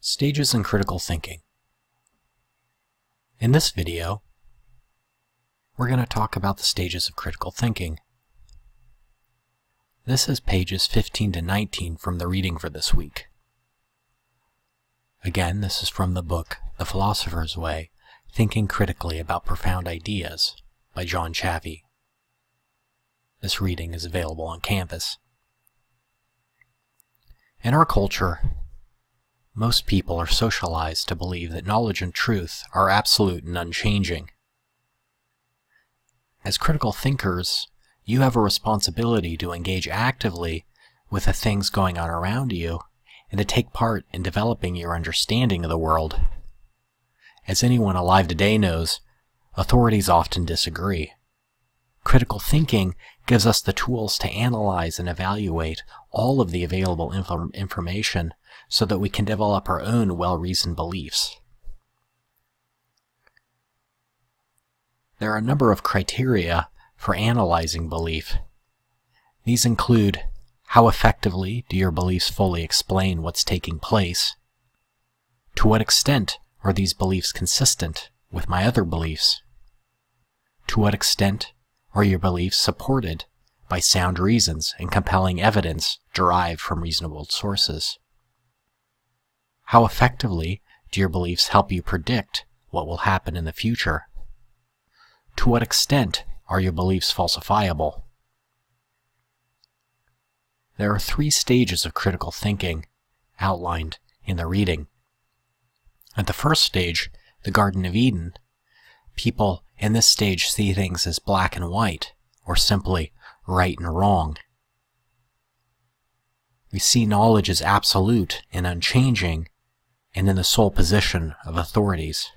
Stages in critical thinking. In this video, we're going to talk about the stages of critical thinking. This is pages 15 to 19 from the reading for this week. Again, this is from the book The Philosopher's Way, Thinking Critically About Profound Ideas by John Chavey. This reading is available on Canvas. In our culture, most people are socialized to believe that knowledge and truth are absolute and unchanging. As critical thinkers, you have a responsibility to engage actively with the things going on around you and to take part in developing your understanding of the world. As anyone alive today knows, authorities often disagree. Critical thinking gives us the tools to analyze and evaluate all of the available information so that we can develop our own well-reasoned beliefs. There are a number of criteria for analyzing belief. These include: how effectively do your beliefs fully explain what's taking place? To what extent are these beliefs consistent with my other beliefs? To what extent are your beliefs supported by sound reasons and compelling evidence derived from reasonable sources? How effectively do your beliefs help you predict what will happen in the future? To what extent are your beliefs falsifiable? There are 3 stages of critical thinking outlined in the reading. At the first stage, the Garden of Eden, people in this stage see things as black and white, or simply right and wrong. We see knowledge as absolute and unchanging, and in the sole position of authorities.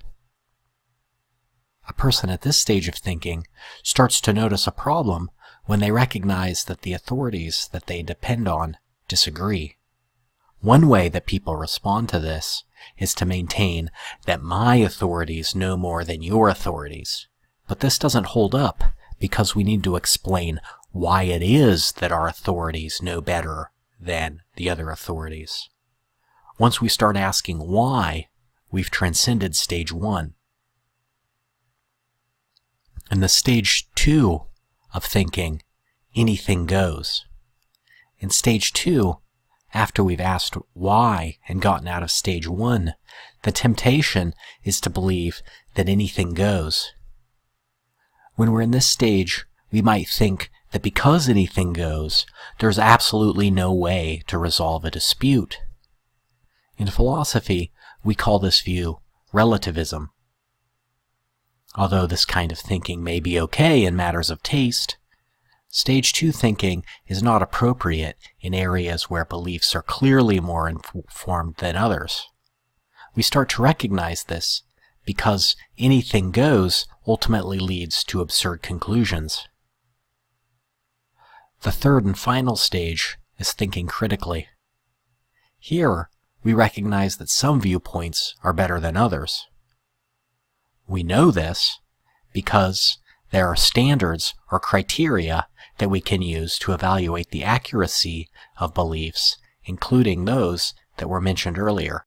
A person at this stage of thinking starts to notice a problem when they recognize that the authorities that they depend on disagree. One way that people respond to this is to maintain that my authorities know more than your authorities. But this doesn't hold up, because we need to explain why it is that our authorities know better than the other authorities. Once we start asking why, we've transcended stage 1. In the stage 2 of thinking, anything goes. In stage 2, after we've asked why and gotten out of stage 1, the temptation is to believe that anything goes. When we're in this stage, we might think that because anything goes, there's absolutely no way to resolve a dispute. In philosophy, we call this view relativism. Although this kind of thinking may be okay in matters of taste, stage 2 thinking is not appropriate in areas where beliefs are clearly more informed than others. We start to recognize this because anything goes ultimately leads to absurd conclusions. The third and final stage is thinking critically. Here, we recognize that some viewpoints are better than others. We know this because there are standards or criteria that we can use to evaluate the accuracy of beliefs, including those that were mentioned earlier.